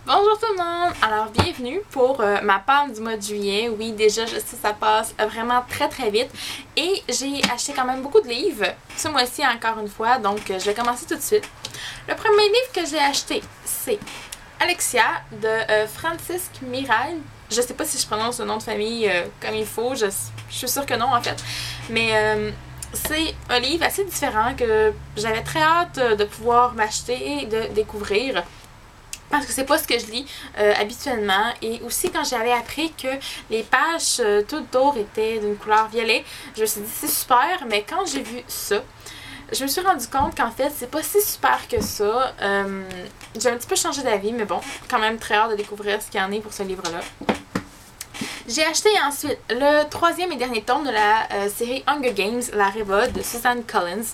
Bonjour tout le monde! Alors bienvenue pour ma palme du mois de juillet. Oui, déjà je sais ça passe vraiment très vite et j'ai acheté quand même beaucoup de livres ce mois-ci encore une fois, donc je vais commencer tout de suite. Le premier livre que j'ai acheté, c'est Alexia de Francisque Mirail. Je sais pas si je prononce le nom de famille comme il faut, je suis sûre que non en fait, mais c'est un livre assez différent que j'avais très hâte de pouvoir m'acheter et de découvrir. Parce que c'est pas ce que je lis habituellement. Et aussi quand j'avais appris que les pages tout autour étaient d'une couleur violet, je me suis dit c'est super, mais quand j'ai vu ça, je me suis rendu compte qu'en fait c'est pas si super que ça. J'ai un petit peu changé d'avis, mais bon, quand même très hâte de découvrir ce qu'il y en a pour ce livre-là. J'ai acheté ensuite le troisième et dernier tome de la série Hunger Games, La Révolte de Suzanne Collins.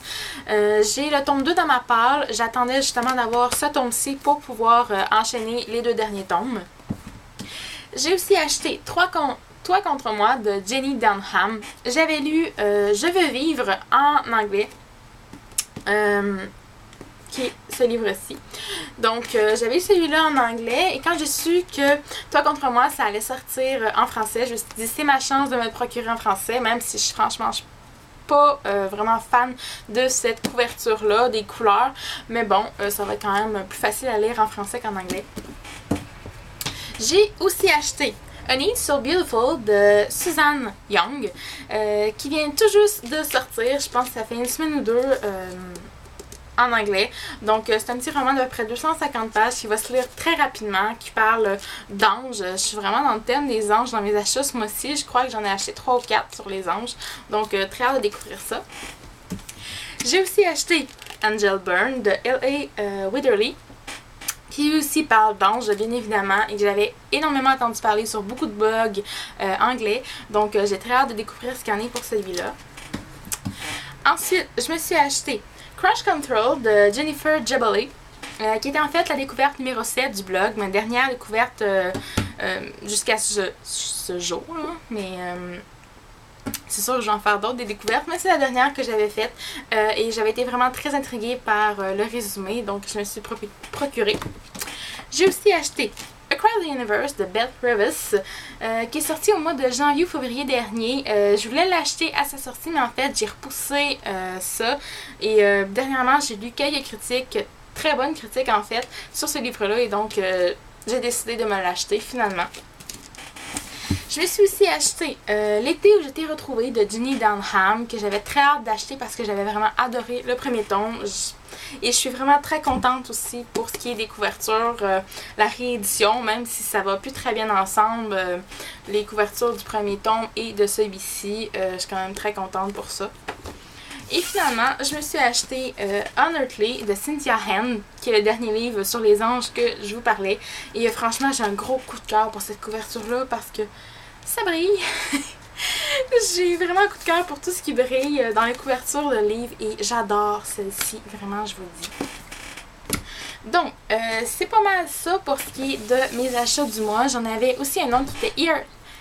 J'ai le tome 2 dans ma palle. J'attendais justement d'avoir ce tome-ci pour pouvoir enchaîner les deux derniers tomes. J'ai aussi acheté Toi contre moi de Jenny Dunham. J'avais lu Je veux vivre en anglais. Qui est ce livre-ci. Donc, j'avais eu celui-là en anglais et quand j'ai su que Toi contre moi, ça allait sortir en français, je me suis dit c'est ma chance de me le procurer en français, même si franchement, je suis pas vraiment fan de cette couverture-là, des couleurs, mais bon, ça va être quand même plus facile à lire en français qu'en anglais. J'ai aussi acheté A Need So Beautiful de Suzanne Young, qui vient tout juste de sortir, je pense que ça fait une semaine ou deux, en anglais. Donc, c'est un petit roman d'à peu près 250 pages qui va se lire très rapidement, qui parle d'anges. Je suis vraiment dans le thème des anges dans mes achats ce mois-ci. Je crois que j'en ai acheté 3 ou 4 sur les anges. Donc, très hâte de découvrir ça. J'ai aussi acheté Angel Byrne de L.A. Witherly, qui aussi parle d'anges, bien évidemment, et que j'avais énormément entendu parler sur beaucoup de blogs anglais. Donc, j'ai très hâte de découvrir ce qu'il y en a pour celui-là. Ensuite, je me suis acheté Crush Control de Jennifer Jabali, qui était en fait la découverte numéro 7 du blog, ma dernière découverte jusqu'à ce jour, là. Mais c'est sûr que je vais en faire d'autres des découvertes, mais c'est la dernière que j'avais faite et j'avais été vraiment très intriguée par le résumé, donc je me suis procurée. J'ai aussi acheté Across the Universe de Beth Revis, qui est sorti au mois de janvier ou février dernier. Je voulais l'acheter à sa sortie, mais en fait, j'ai repoussé ça. Et dernièrement, j'ai lu quelques critiques, très bonnes critiques en fait, sur ce livre-là. Et donc, j'ai décidé de me l'acheter finalement. Je me suis aussi acheté L'été où j'étais retrouvée de Jenny Dunham, que j'avais très hâte d'acheter parce que j'avais vraiment adoré le premier tome. Et je suis vraiment très contente aussi pour ce qui est des couvertures, la réédition, même si ça va plus très bien ensemble, les couvertures du premier tome et de celui-ci. Je suis quand même très contente pour ça. Et finalement, je me suis acheté Unearthly de Cynthia Hand, qui est le dernier livre sur les anges que je vous parlais. Et franchement, j'ai un gros coup de cœur pour cette couverture-là parce que ça brille. J'ai vraiment un coup de cœur pour tout ce qui brille dans les couvertures de livres et j'adore celle-ci, vraiment, je vous le dis. Donc, c'est pas mal ça pour ce qui est de mes achats du mois. J'en avais aussi un autre qui était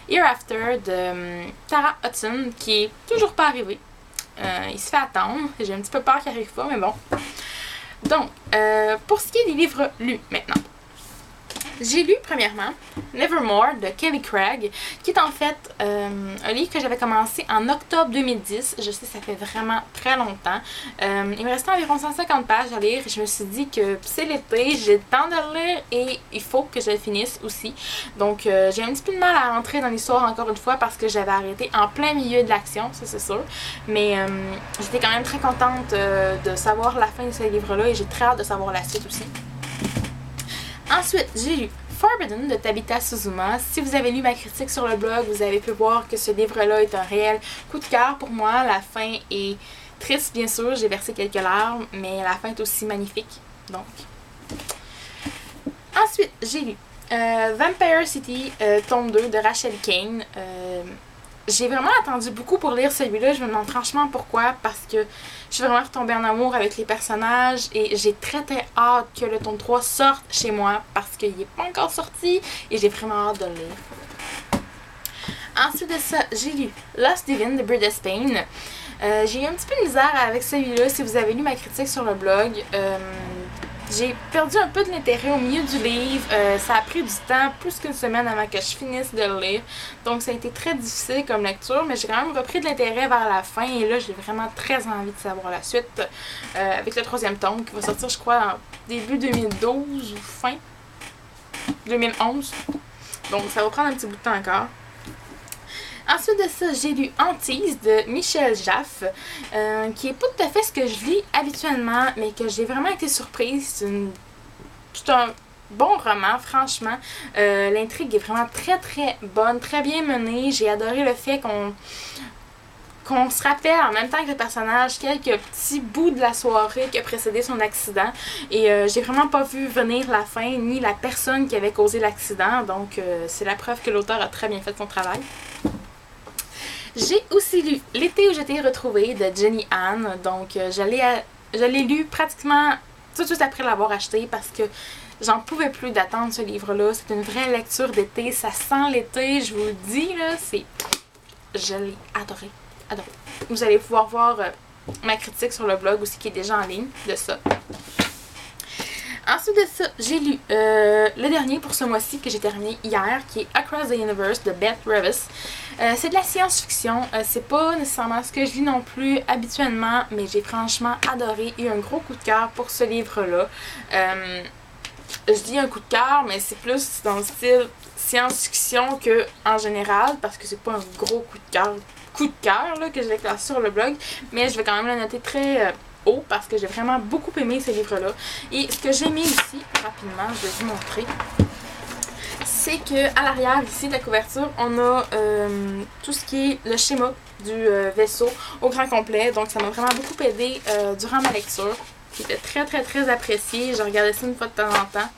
Hereafter de Tara Hudson, qui est toujours pas arrivé. Il se fait attendre. J'ai un petit peu peur qu'il arrive pas, mais bon. Donc, pour ce qui est des livres lus maintenant. J'ai lu premièrement Nevermore de Kelly Craig, qui est en fait un livre que j'avais commencé en octobre 2010. Je sais, ça fait vraiment très longtemps. Il me restait environ 150 pages à lire et je me suis dit que c'est l'été, j'ai le temps de le lire et il faut que je le finisse aussi. Donc j'ai un petit peu de mal à rentrer dans l'histoire encore une fois parce que j'avais arrêté en plein milieu de l'action, ça c'est sûr. Mais j'étais quand même très contente de savoir la fin de ce livre-là et j'ai très hâte de savoir la suite aussi. Ensuite, j'ai lu Forbidden de Tabitha Suzuma. Si vous avez lu ma critique sur le blog, vous avez pu voir que ce livre-là est un réel coup de cœur pour moi. La fin est triste, bien sûr. J'ai versé quelques larmes, mais la fin est aussi magnifique. Donc. Ensuite, j'ai lu Vampire City, tome 2 de Rachel Kane. J'ai vraiment attendu beaucoup pour lire celui-là. Je me demande franchement pourquoi. Parce que je suis vraiment retombée en amour avec les personnages. Et j'ai très hâte que le tome 3 sorte chez moi. Parce qu'il n'est pas encore sorti. Et j'ai vraiment hâte de le lire. Ensuite de ça, j'ai lu Lost Divine de Bridget Spain. J'ai eu un petit peu de misère avec celui-là. Si vous avez lu ma critique sur le blog. J'ai perdu un peu de l'intérêt au milieu du livre. Ça a pris du temps, plus qu'une semaine avant que je finisse de le lire. Donc ça a été très difficile comme lecture, mais j'ai quand même repris de l'intérêt vers la fin. Et là, j'ai vraiment très envie de savoir la suite avec le 3e tome qui va sortir, je crois, en début 2012 ou fin 2011. Donc ça va prendre un petit bout de temps encore. Ensuite de ça, j'ai lu Hantise de Michel Jaff, qui est pas tout à fait ce que je lis habituellement, mais que j'ai vraiment été surprise. C'est un bon roman, franchement. L'intrigue est vraiment très très bonne, très bien menée. J'ai adoré le fait qu'on se rappelle en même temps que le personnage quelques petits bouts de la soirée qui a précédé son accident. Et j'ai vraiment pas vu venir la fin ni la personne qui avait causé l'accident. Donc c'est la preuve que l'auteur a très bien fait son travail. J'ai aussi lu L'été où je t'ai retrouvée de Jenny Han. Donc je l'ai lu pratiquement tout de suite après l'avoir acheté parce que j'en pouvais plus d'attendre ce livre-là. C'est une vraie lecture d'été. Ça sent l'été, je vous le dis, là. Je l'ai adoré. Adoré. Vous allez pouvoir voir ma critique sur le blog aussi qui est déjà en ligne de ça. Ensuite de ça, j'ai lu le dernier pour ce mois-ci que j'ai terminé hier, qui est Across the Universe de Beth Revis. C'est de la science-fiction. C'est pas nécessairement ce que je lis non plus habituellement, mais j'ai franchement adoré et eu un gros coup de cœur pour ce livre-là. Je dis un coup de cœur, mais c'est plus dans le style science-fiction que en général, parce que c'est pas un gros coup de cœur là, que je vais classer sur le blog, mais je vais quand même le noter très haut parce que j'ai vraiment beaucoup aimé ce livre-là. Et ce que j'ai aimé ici, rapidement, je vais vous montrer, c'est que à l'arrière ici de la couverture, on a tout ce qui est le schéma du vaisseau au grand complet. Donc ça m'a vraiment beaucoup aidé durant ma lecture, qui était très très très apprécié. Je regardais ça une fois de temps en temps.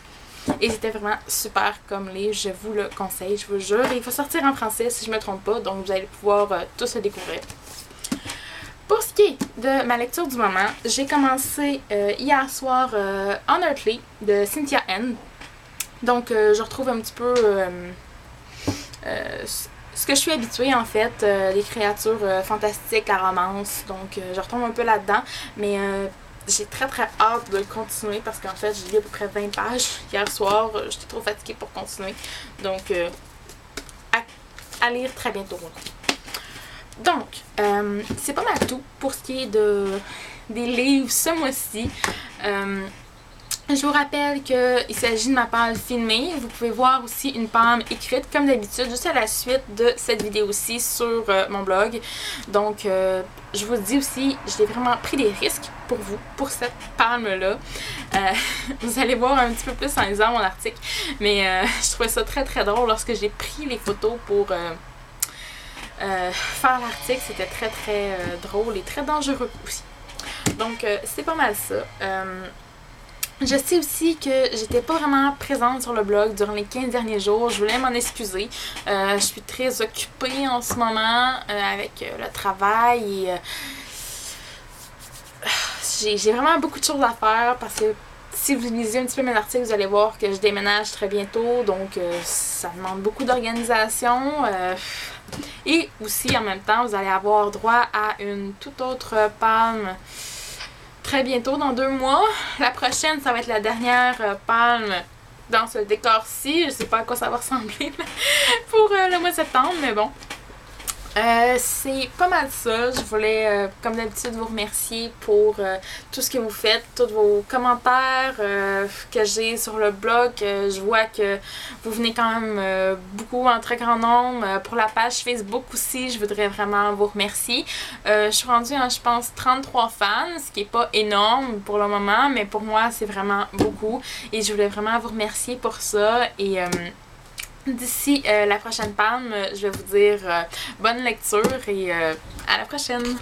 Et c'était vraiment super comme livre, je vous le conseille, je vous jure. Et il va sortir en français si je ne me trompe pas, donc vous allez pouvoir tous le découvrir. Pour ce qui est de ma lecture du moment, j'ai commencé hier soir Unearthly de Cynthia N. Donc je retrouve un petit peu ce que je suis habituée en fait, les créatures fantastiques à romance. Donc je retombe un peu là-dedans, mais j'ai très très hâte de le continuer parce qu'en fait j'ai lu à peu près 20 pages hier soir. J'étais trop fatiguée pour continuer. Donc à lire très bientôt. Donc c'est pas mal tout pour ce qui est des livres ce mois-ci. Je vous rappelle qu'il s'agit de ma palme filmée. Vous pouvez voir aussi une palme écrite comme d'habitude juste à la suite de cette vidéo-ci sur mon blog. Donc je vous dis aussi, j'ai vraiment pris des risques pour vous, pour cette palme-là. Vous allez voir un petit peu plus en lisant mon article. Mais je trouvais ça très très drôle lorsque j'ai pris les photos pour faire l'article. C'était très très drôle et très dangereux aussi. Donc c'est pas mal ça. Je sais aussi que j'étais pas vraiment présente sur le blog durant les 15 derniers jours. Je voulais m'en excuser. Je suis très occupée en ce moment avec le travail et j'ai vraiment beaucoup de choses à faire parce que si vous lisez un petit peu mes articles, vous allez voir que je déménage très bientôt. Donc ça demande beaucoup d'organisation. Et aussi en même temps, vous allez avoir droit à une toute autre palme très bientôt, dans 2 mois. La prochaine, ça va être la dernière palme dans ce décor-ci. Je sais pas à quoi ça va ressembler pour le mois de septembre, mais bon. C'est pas mal ça. Je voulais, comme d'habitude, vous remercier pour tout ce que vous faites, tous vos commentaires que j'ai sur le blog. Je vois que vous venez quand même beaucoup en très grand nombre. Pour la page Facebook aussi, je voudrais vraiment vous remercier. Je suis rendue à, je pense, 33 fans, ce qui est pas énorme pour le moment, mais pour moi, c'est vraiment beaucoup. Et je voulais vraiment vous remercier pour ça. Et d'ici la prochaine palme, je vais vous dire bonne lecture et à la prochaine!